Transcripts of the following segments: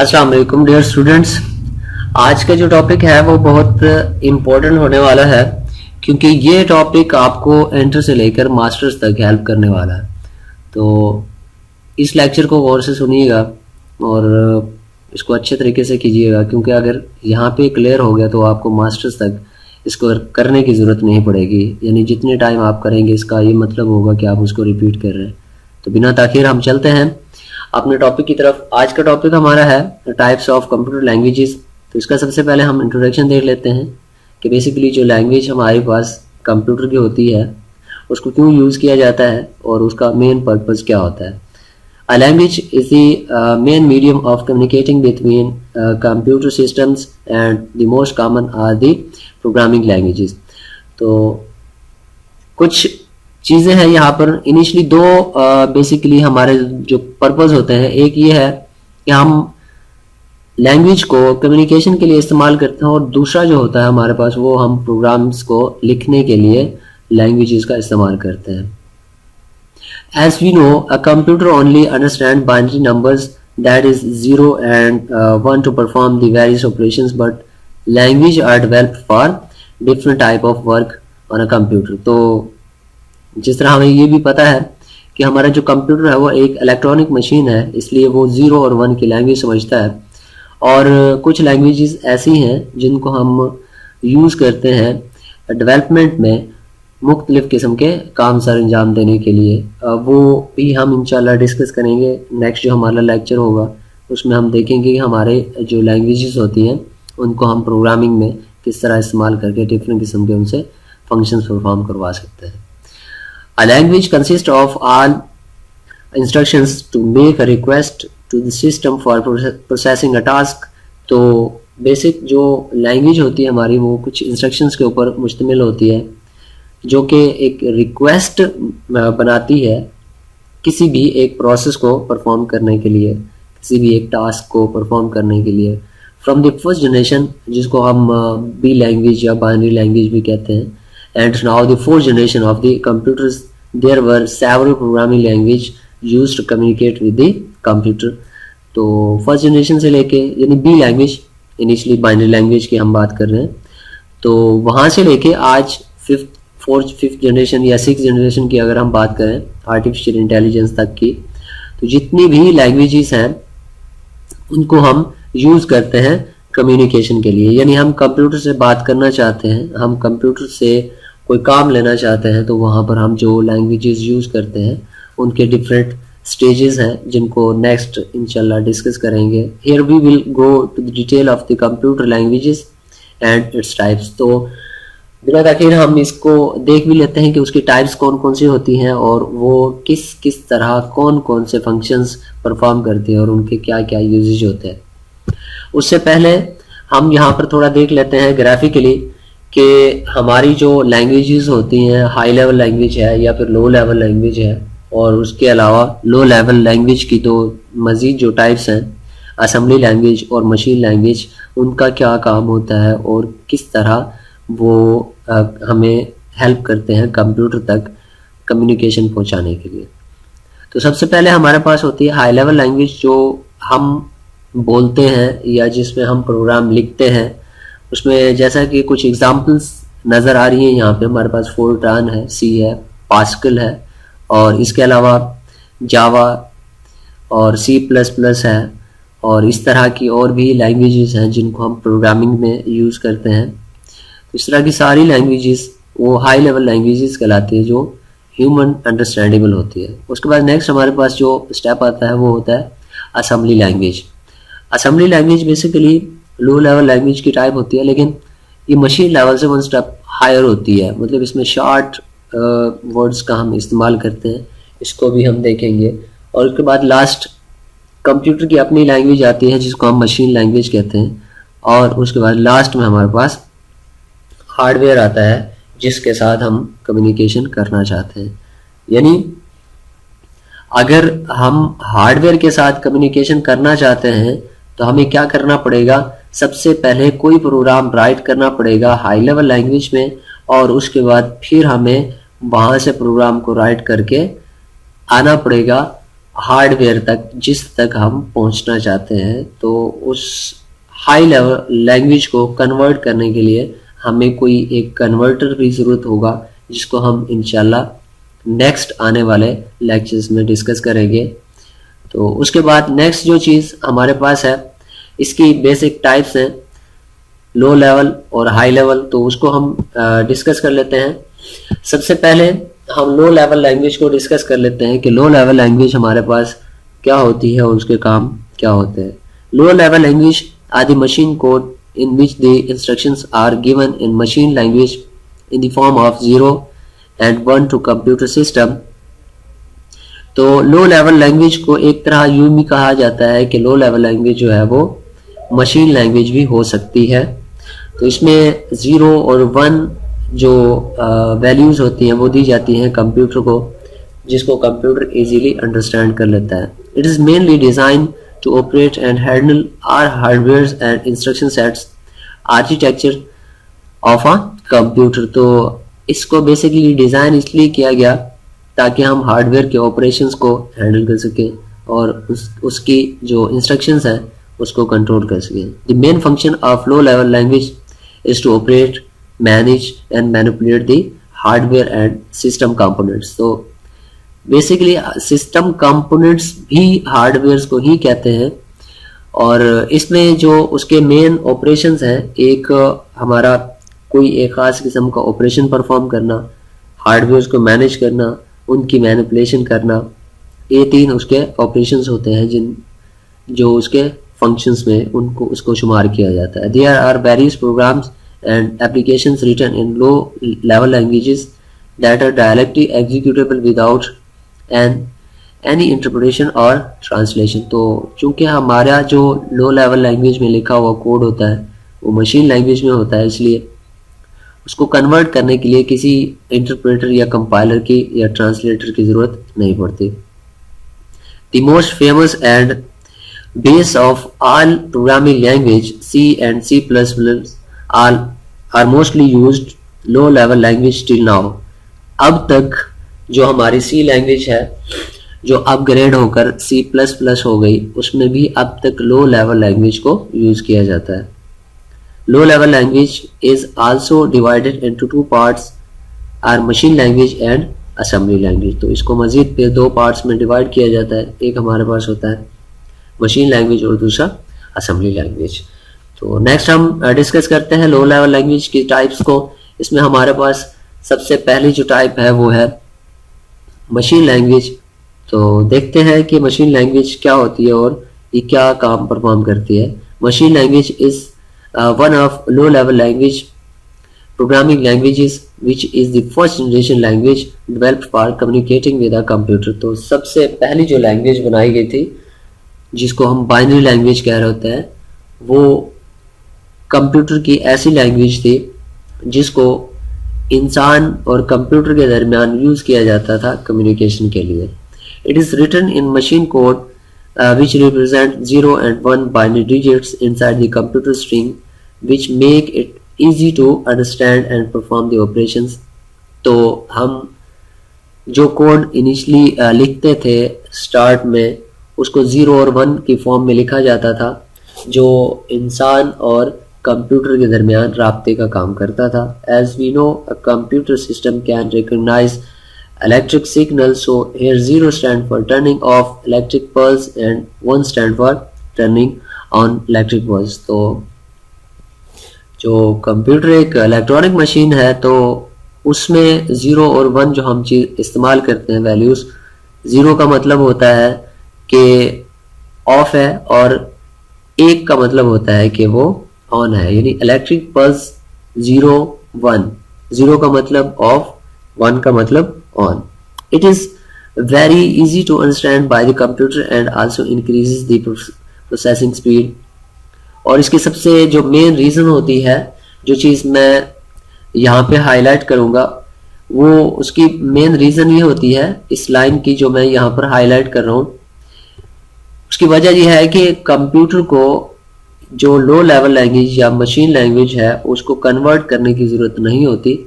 अस्सलाम वालेकुम dear students. आज का जो टॉपिक है वो बहुत इम्पोर्टेंट होने वाला है, क्योंकि ये टॉपिक आपको इंटर से लेकर मास्टर्स तक हेल्प करने वाला है। तो इस लेक्चर को गौर से सुनिएगा और इसको अच्छे तरीके से कीजिएगा, क्योंकि अगर यहाँ पे क्लियर हो गया तो आपको मास्टर्स तक इसको करने की ज़रूरत नहीं पड़ेगी। यानी जितने टाइम आप करेंगे इसका ये मतलब होगा कि आप उसको रिपीट कर रहे हैं। तो बिना ताखीर हम चलते हैं अपने टॉपिक की तरफ। आज का टॉपिक हमारा है टाइप्स ऑफ कंप्यूटर लैंग्वेजेस। तो इसका सबसे पहले हम इंट्रोडक्शन देख लेते हैं कि बेसिकली जो लैंग्वेज हमारे पास कंप्यूटर की होती है उसको क्यों यूज़ किया जाता है और उसका मेन पर्पज़ क्या होता है। A language is the main medium of communicating between computer systems, and the most common are the programming languages. तो कुछ चीज़ें हैं यहाँ पर। इनिशियली दो बेसिकली हमारे जो पर्पस होते हैं, एक ये है कि हम लैंग्वेज को कम्युनिकेशन के लिए इस्तेमाल करते हैं, और दूसरा जो होता है हमारे पास वो हम प्रोग्राम्स को लिखने के लिए लैंग्वेजेस का इस्तेमाल करते हैं। As we know, a computer only understands binary numbers, that is 0 and 1, to perform the various operations, but language are developed for different type of work on a computer. तो जिस तरह हमें ये भी पता है कि हमारा जो कंप्यूटर है वो एक इलेक्ट्रॉनिक मशीन है, इसलिए वो 0 और 1 की लैंग्वेज समझता है। और कुछ लैंग्वेजेस ऐसी हैं जिनको हम यूज़ करते हैं डेवलपमेंट में मुख्तलिफ़ किस्म के काम सर अंजाम देने के लिए। वो भी हम इंशाल्लाह डिस्कस करेंगे। नेक्स्ट जो हमारा लेक्चर होगा उसमें हम देखेंगे कि हमारे जो लैंग्वेजेस होती हैं उनको हम प्रोग्रामिंग में किस तरह इस्तेमाल करके डिफरेंट किस्म के उनसे फंक्शंस परफॉर्म करवा सकते हैं। A language consists of all instructions to make a request to the system for processing a task। तो बेसिक जो लैंग्वेज होती है हमारी वो कुछ इंस्ट्रक्शंस के ऊपर मुश्तमिल होती है, जो कि एक रिक्वेस्ट बनाती है किसी भी एक प्रोसेस को परफॉर्म करने के लिए, किसी भी एक टास्क को परफॉर्म करने के लिए। फ्रॉम द फर्स्ट जनरेशन, जिसको हम बी लैंग्वेज या बाइनरी लैंग्वेज भी कहते हैं, and now the fourth generation of the computers, there were several programming language used to communicate with the computer. तो फर्स्ट जनरेशन से लेके यानी B language, initially binary language की हम बात कर रहे हैं, तो वहाँ से लेके आज फिफ्थ जनरेशन या सिक्स जनरेशन की अगर हम बात करें आर्टिफिशियल इंटेलिजेंस तक की, तो जितनी भी लैंग्वेजेस हैं उनको हम यूज़ करते हैं कम्युनिकेशन के लिए। यानी हम कंप्यूटर से बात करना चाहते हैं, हम कंप्यूटर से कोई काम लेना चाहते हैं, तो वहाँ पर हम जो लैंग्वेजेस यूज़ करते हैं उनके डिफरेंट स्टेजेस हैं जिनको नेक्स्ट इंशाल्लाह डिस्कस करेंगे। Here we will go to the detail of the computer languages and its types. तो बिना ताखीर हम इसको देख भी लेते हैं कि उसकी टाइप्स कौन कौन सी होती हैं और वो किस किस तरह कौन कौन से फंक्शंस परफॉर्म करते हैं और उनके क्या क्या यूजेज होते हैं। उससे पहले हम यहाँ पर थोड़ा देख लेते हैं ग्राफिकली कि हमारी जो लैंग्वेजेस होती हैं, हाई लेवल लैंग्वेज है या फिर लो लेवल लैंग्वेज है, और उसके अलावा लो लेवल लैंग्वेज की तो मज़ीद जो टाइप्स हैं, असेंबली लैंग्वेज और मशीन लैंग्वेज, उनका क्या काम होता है और किस तरह वो हमें हेल्प करते हैं कंप्यूटर तक कम्युनिकेशन पहुंचाने के लिए। तो सबसे पहले हमारे पास होती है हाई लेवल लैंग्वेज, जो हम बोलते हैं या जिसमें हम प्रोग्राम लिखते हैं। उसमें जैसा कि कुछ एग्जांपल्स नज़र आ रही हैं यहाँ पे, हमारे पास फोर्ट्रान है, सी है, पास्कल है, और इसके अलावा जावा और C++ है, और इस तरह की और भी लैंग्वेजेस हैं जिनको हम प्रोग्रामिंग में यूज़ करते हैं। इस तरह की सारी लैंग्वेजेस वो हाई लेवल लैंग्वेजेस कहलाती है जो ह्यूमन अंडरस्टैंडेबल होती है। उसके बाद नेक्स्ट हमारे पास जो स्टेप आता है वो होता है assembly language. Assembly language basically लो लेवल लैंग्वेज की टाइप होती है, लेकिन ये मशीन लेवल से वन स्टेप हायर होती है। मतलब इसमें शॉर्ट वर्ड्स का हम इस्तेमाल करते हैं, इसको भी हम देखेंगे। और उसके बाद लास्ट कंप्यूटर की अपनी लैंग्वेज आती है जिसको हम मशीन लैंग्वेज कहते हैं, और उसके बाद लास्ट में हमारे पास हार्डवेयर आता है जिसके साथ हम कम्युनिकेशन करना चाहते हैं। यानी अगर हम हार्डवेयर के साथ कम्युनिकेशन करना चाहते हैं तो हमें क्या करना पड़ेगा, सबसे पहले कोई प्रोग्राम राइट करना पड़ेगा हाई लेवल लैंग्वेज में, और उसके बाद फिर हमें वहाँ से प्रोग्राम को राइट करके आना पड़ेगा हार्डवेयर तक जिस तक हम पहुंचना चाहते हैं, तो उस हाई लेवल लैंग्वेज को कन्वर्ट करने के लिए हमें कोई एक कन्वर्टर की ज़रूरत होगा, जिसको हम इंशाल्लाह नेक्स्ट आने वाले लेक्चर्स में डिस्कस करेंगे। तो उसके बाद नेक्स्ट जो चीज़ हमारे पास है, इसकी बेसिक टाइप्स हैं लो लेवल और हाई लेवल, तो उसको हम डिस्कस कर लेते हैं। सबसे पहले हम लो लेवल लैंग्वेज को डिस्कस कर लेते हैं कि लो लेवल लैंग्वेज हमारे पास क्या होती है और उसके काम क्या होते हैं। Low level language are the machine code in which the instructions are given in machine language in the form of 0 and 1 to computer system। तो लो लेवल लैंग्वेज को एक तरह यूं भी कहा जाता है कि लो लेवल लैंग्वेज जो है वो मशीन लैंग्वेज भी हो सकती है। तो इसमें 0 और 1 जो वैल्यूज होती हैं वो दी जाती हैं कंप्यूटर को, जिसको कंप्यूटर इजीली अंडरस्टैंड कर लेता है। It is mainly design to operate and handle our hardware and instruction sets architecture of a computer। तो इसको बेसिकली डिज़ाइन इसलिए किया गया ताकि हम हार्डवेयर के ऑपरेशंस को हैंडल कर सकें और उसकी जो इंस्ट्रक्शंस हैं उसको कंट्रोल कर सकें। The main function of low level language is to operate, manage and manipulate the hardware and system components. तो बेसिकली सिस्टम कंपोनेंट्स भी हार्डवेयर को ही कहते हैं, और इसमें जो उसके मेन ऑपरेशंस हैं, एक हमारा कोई एक ख़ास किस्म का ऑपरेशन परफॉर्म करना, हार्डवेयर को मैनेज करना, उनकी मैनिपुलेशन करना, ये 3 उसके ऑपरेशंस होते हैं जिन जो उसके फंक्शंस में उनको उसको शुमार किया जाता है। There are various programs and applications written in low level languages that are directly executable without and any interpretation और ट्रांसलेशन। तो चूंकि हमारा जो लो लेवल लैंग्वेज में लिखा हुआ कोड होता है वो मशीन लैंग्वेज में होता है, इसलिए उसको कन्वर्ट करने के लिए किसी इंटरप्रेटर या कंपाइलर की या ट्रांसलेटर की ज़रूरत नहीं पड़ती। The most famous and base of all programming language C and C++ are mostly used low level language till now. अब तक जो हमारी C लैंग्वेज है जो अपग्रेड होकर C++ हो गई, उसमें भी अब तक लो लेवल लैंग्वेज को यूज किया जाता है। Low level language is also divided into 2 parts or machine language and assembly language. तो इसको मजीद फिर 2 पार्ट्स में डिवाइड किया जाता है, एक हमारे पास होता है मशीन लैंग्वेज और दूसरा असेंबली लैंग्वेज। तो नेक्स्ट हम डिस्कस करते हैं लो लेवल लैंग्वेज की टाइप्स को। इसमें हमारे पास सबसे पहली जो टाइप है वो है मशीन लैंग्वेज। तो देखते हैं कि मशीन लैंग्वेज क्या होती है और ये क्या काम परफॉर्म करती है। Machine language is one of low level language programming languages which is the first generation language developed for communicating with a computer. तो सबसे पहली जो लैंग्वेज बनाई गई थी जिसको हम बाइनरी लैंग्वेज कह रहे होते हैं, वो कंप्यूटर की ऐसी लैंग्वेज थी जिसको इंसान और कंप्यूटर के दरमियान यूज किया जाता था कम्युनिकेशन के लिए। It is written in machine code which represent 0 and 1 binary digits inside the computer string which make it easy to understand and perform the operations. तो हम जो कोड इनिशियली लिखते थे स्टार्ट में, उसको 0 और 1 की फॉर्म में लिखा जाता था, जो इंसान और कंप्यूटर के दरमियान राब्ते का काम करता था। As we know a computer system can recognize electric signal, so here 0 stand for turning off electric pulse and 1 stand for turning on electric pulse। तो जो कंप्यूटर एक इलेक्ट्रॉनिक मशीन है, तो उसमें 0 और 1 जो हम चीज इस्तेमाल करते हैं वैल्यूज, 0 का मतलब होता है कि ऑफ है और 1 का मतलब होता है कि वो ऑन है, यानी इलेक्ट्रिक पल्स 0 1, 0 का मतलब ऑफ, 1 का मतलब on. It is very easy to understand by the computer and also increases the processing speed. और इसकी सबसे जो मेन रीजन होती है, जो चीज मैं यहाँ पे हाईलाइट करूंगा, वो उसकी मेन रीजन ये होती है इस लाइन की जो मैं यहाँ पर हाईलाइट कर रहा हूँ। उसकी वजह यह है कि कंप्यूटर को जो लो लेवल लैंग्वेज या मशीन लैंग्वेज है उसको कन्वर्ट करने की ज़रूरत नहीं होती,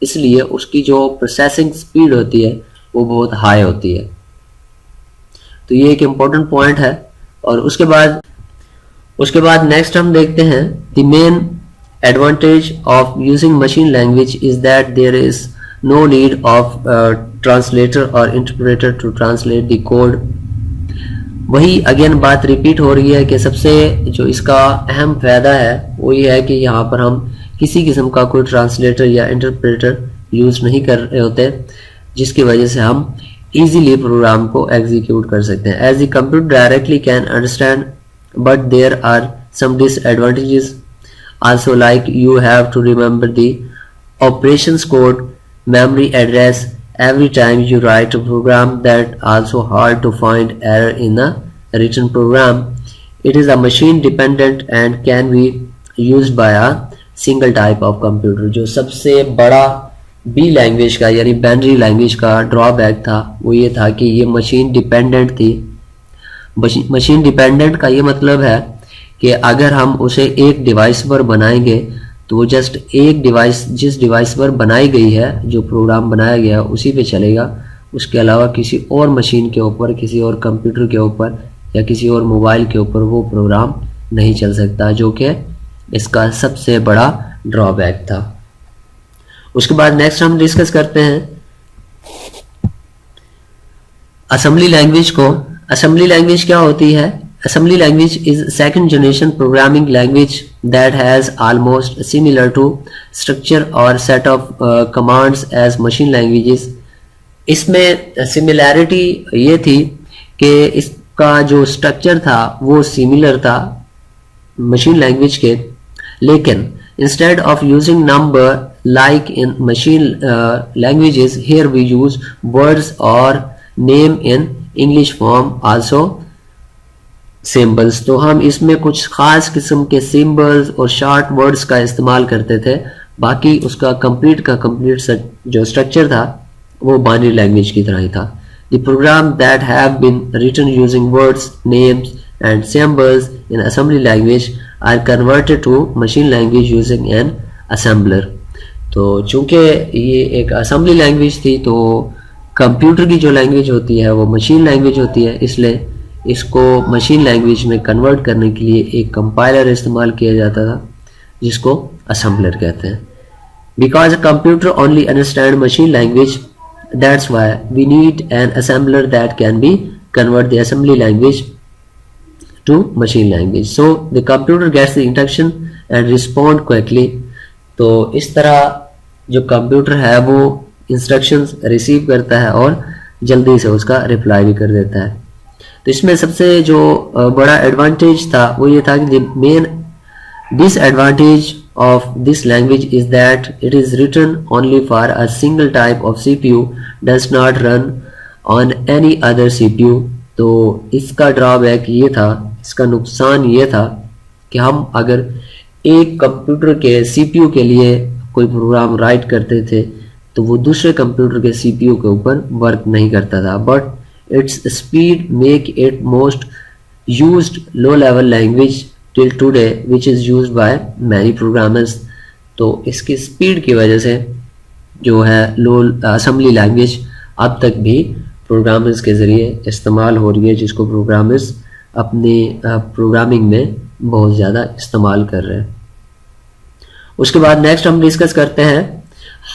इसलिए उसकी जो प्रोसेसिंग स्पीड होती है वो बहुत हाई होती है। तो ये एक इम्पोर्टेंट पॉइंट है। और उसके बाद नेक्स्ट हम देखते हैं the main advantage of using machine language is that there is no need of translator और interpreter to translate the code. वही अगेन बात रिपीट हो रही है कि सबसे जो इसका अहम फायदा है वो ये है कि यहाँ पर हम किसी किस्म का कोई ट्रांसलेटर या इंटरप्रेटर यूज नहीं कर रहे होते, जिसकी वजह से हम इजीली प्रोग्राम को एग्जीक्यूट कर सकते हैं। As the computer directly can understand but there are some disadvantages also, like you have to remember the operations code, memory address every time you write a program. That also hard to find error in a written program. It is a machine dependent and can be used by a single type of computer. जो सबसे बड़ा B language का यानी binary language का drawback था वो ये था कि ये मशीन डिपेंडेंट थी। मशीन डिपेंडेंट का ये मतलब है कि अगर हम उसे एक डिवाइस पर बनाएंगे तो वो जस्ट एक डिवाइस, जिस डिवाइस पर बनाई गई है, जो प्रोग्राम बनाया गया उसी पे चलेगा। उसके अलावा किसी और मशीन के ऊपर, किसी और कंप्यूटर के ऊपर या किसी और मोबाइल के ऊपर वो प्रोग्राम नहीं चल सकता, जो कि इसका सबसे बड़ा ड्रॉबैक था। उसके बाद नेक्स्ट हम डिस्कस करते हैं असेंबली लैंग्वेज को। असेंबली लैंग्वेज क्या होती है? Assembly language is second generation programming language that has almost similar to structure or set of commands as machine languages. इसमें सिमिलैरिटी ये थी कि इसका जो स्ट्रक्चर था वो सिमिलर था मशीन लैंग्वेज के, लेकिन instead of using number like in machine languages, here we use words or name in English form, also symbols. तो हम इसमें कुछ खास किस्म के सिंबल्स और शॉर्ट वर्ड्स का इस्तेमाल करते थे, बाकी उसका कंप्लीट जो स्ट्रक्चर था वो बाइनरी लैंग्वेज की तरह ही था। The program that have been written using words, names and symbols in assembly language are converted to machine language using an assembler. तो चूंकि ये एक असेंबली लैंग्वेज थी तो कंप्यूटर की जो लैंग्वेज होती है वो मशीन लैंग्वेज होती है, इसलिए इसको मशीन लैंग्वेज में कन्वर्ट करने के लिए एक कंपाइलर इस्तेमाल किया जाता था जिसको असेंबलर कहते हैं। Because a computer only understand machine language, that's why we need an assembler that can be convert the assembly language to machine language, so the computer gets the instruction and respond quickly. तो इस तरह जो computer है वो instructions receive करता है और जल्दी से उसका रिप्लाई भी कर देता है। तो इसमें सबसे जो बड़ा एडवांटेज था वो ये था कि the main disadvantage of this language is that it is written only for a single type of CPU, does not run on any other CPU. तो इसका ड्रॉबैक ये था, इसका नुकसान ये था कि हम अगर एक कंप्यूटर के सीपीयू के लिए कोई प्रोग्राम राइट करते थे तो वो दूसरे कंप्यूटर के सीपीयू के ऊपर वर्क नहीं करता था, but its speed make it most used low level language till today which is used by many programmers। तो इसकी स्पीड की वजह से जो है लो असेंबली लैंग्वेज अब तक भी प्रोग्रामर्स के ज़रिए इस्तेमाल हो रही है, जिसको प्रोग्रामर्स अपनी प्रोग्रामिंग में बहुत ज़्यादा इस्तेमाल कर रहे हैं। उसके बाद नेक्स्ट हम डिस्कस करते हैं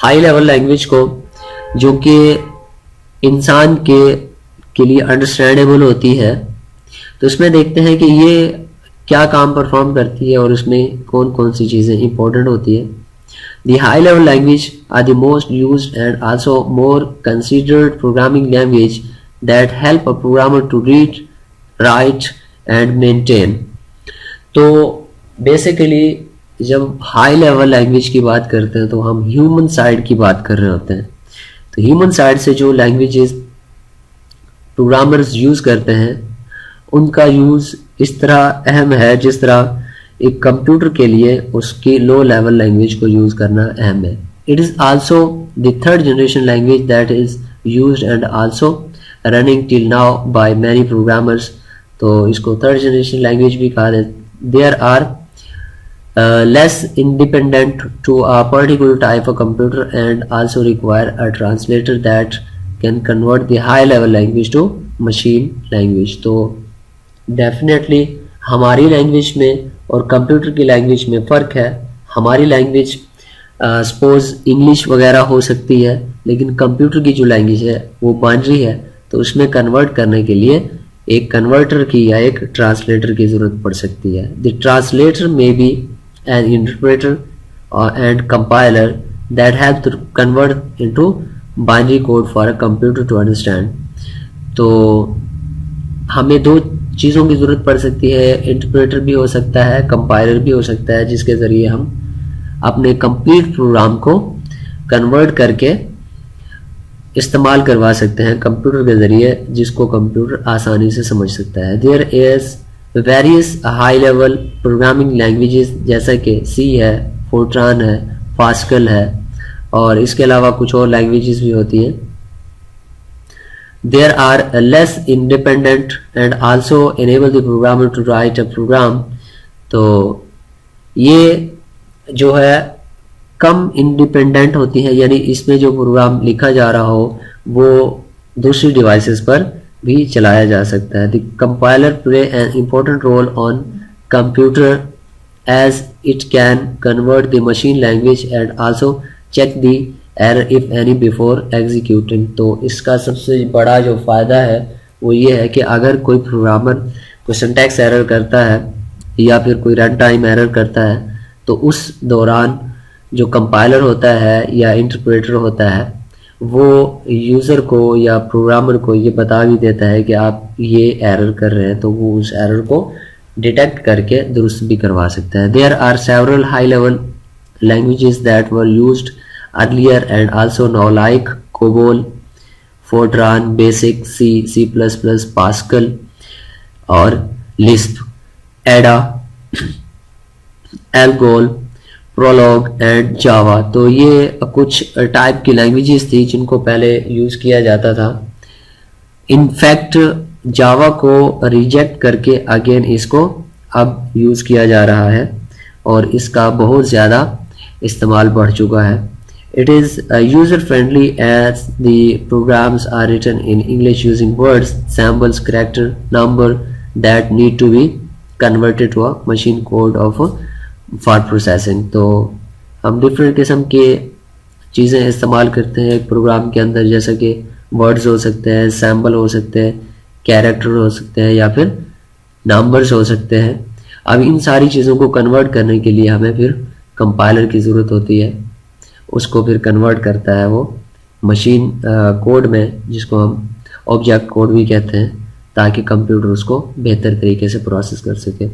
हाई लेवल लैंग्वेज को, जो कि इंसान के लिए अंडरस्टैंडेबल होती है। तो इसमें देखते हैं कि ये क्या काम परफॉर्म करती है और उसमें कौन कौन सी चीज़ें इंपॉर्टेंट होती है। The high level language are the most used and also more considered programming language that help a programmer to read, write and maintain. तो बेसिकली जब हाई लेवल लैंग्वेज की बात करते हैं तो हम ह्यूमन साइड की बात कर रहे होते हैं। तो ह्यूमन साइड से जो लैंग्वेजेस प्रोग्रामर्स यूज करते हैं उनका यूज इस तरह अहम है जिस तरह एक कंप्यूटर के लिए उसकी लो लेवल लैंग्वेज को यूज करना अहम है। It is also the third generation language that is used and also running till now by many programmers. तो इसको थर्ड जनरेशन लैंग्वेज भी कहा जाता है। There are less independent to a particular type of computer and also require a translator that can convert the high level language to machine language. तो definitely हमारी language में और कंप्यूटर की language में फ़र्क है। हमारी लैंग्वेज सपोज इंग्लिश वगैरह हो सकती है, लेकिन कंप्यूटर की जो लैंग्वेज है वो बाइनरी है, तो उसमें कन्वर्ट करने के लिए एक कन्वर्टर की या एक ट्रांसलेटर की ज़रूरत पड़ सकती है। The translator may be an interpreter and compiler that have to convert into binary code for a computer to understand. तो हमें दो चीज़ों की ज़रूरत पड़ सकती है, इंटरप्रेटर भी हो सकता है, कंपाइलर भी हो सकता है, जिसके ज़रिए हम अपने कंप्लीट प्रोग्राम को कन्वर्ट करके इस्तेमाल करवा सकते हैं कंप्यूटर के ज़रिए, जिसको कंप्यूटर आसानी से समझ सकता है। There is various high level programming languages जैसा कि सी है, फोर्ट्रान है, पास्कल है, और इसके अलावा कुछ और लैंग्वेजेस भी होती हैं। There are less independent and also enable the programmer to write a program। तो ये जो है कम इंडिपेंडेंट होती है, यानी इसमें जो प्रोग्राम लिखा जा रहा हो वो दूसरी डिवाइसेस पर भी चलाया जा सकता है। The compiler play an important role on computer as it can convert the machine language and also check the error if any before executing. तो इसका सबसे बड़ा जो फ़ायदा है वो ये है कि अगर कोई प्रोग्रामर कोई सिंटैक्स एरर करता है या फिर कोई रन टाइम एरर करता है, तो उस दौरान जो कंपाइलर होता है या इंटरप्रेटर होता है वो यूज़र को या प्रोग्रामर को ये बता भी देता है कि आप ये एरर कर रहे हैं, तो वो उस एरर को डिटेक्ट करके दुरुस्त भी करवा सकता है। There are several high level languages that were used earlier and also now like COBOL, Fortran, Basic, C, C++, Pascal और Lisp, Ada, Algol, Prolog and Java। तो ये कुछ टाइप की लैंग्वेजेस थी जिनको पहले यूज़ किया जाता था। इनफैक्ट जावा को रिजेक्ट करके अगेन इसको अब यूज़ किया जा रहा है और इसका बहुत ज़्यादा इस्तेमाल बढ़ चुका है। It is user friendly as the programs are written in English using words, symbols, character, number that need to be converted to a machine code of for processing। तो हम डिफरेंट किस्म के चीज़ें इस्तेमाल करते हैं एक प्रोग्राम के अंदर, जैसे कि वर्ड्स हो सकते हैं, सैम्बल हो सकते हैं, कैरेक्टर हो सकते हैं या फिर नंबर्स हो सकते हैं। अब इन सारी चीज़ों को कन्वर्ट करने के लिए हमें फिर कंपाइलर की ज़रूरत होती है, उसको फिर कन्वर्ट करता है वो मशीन कोड में, जिसको हम ऑब्जेक्ट कोड भी कहते हैं, ताकि कंप्यूटर उसको बेहतर तरीके से प्रोसेस कर सके।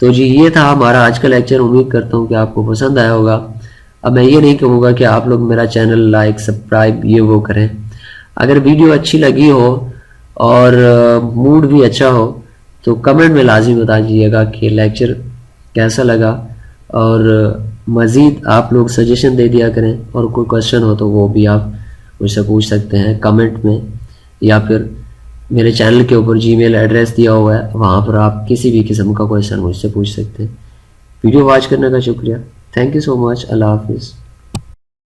तो जी ये था हमारा आज का लेक्चर। उम्मीद करता हूँ कि आपको पसंद आया होगा। अब मैं ये नहीं कहूँगा कि आप लोग मेरा चैनल लाइक सब्सक्राइब ये वो करें। अगर वीडियो अच्छी लगी हो और मूड भी अच्छा हो तो कमेंट में लाजिम बता दीजिएगा कि लेक्चर कैसा लगा, और मज़ीद आप लोग सजेशन दे दिया करें, और कोई क्वेश्चन हो तो वो भी आप मुझसे पूछ सकते हैं कमेंट में, या फिर मेरे चैनल के ऊपर जीमेल एड्रेस दिया हुआ है, वहाँ पर आप किसी भी किस्म का क्वेश्चन मुझसे पूछ सकते हैं। वीडियो वॉच करने का शुक्रिया। Thank you so much. अल्लाह हाफिज़।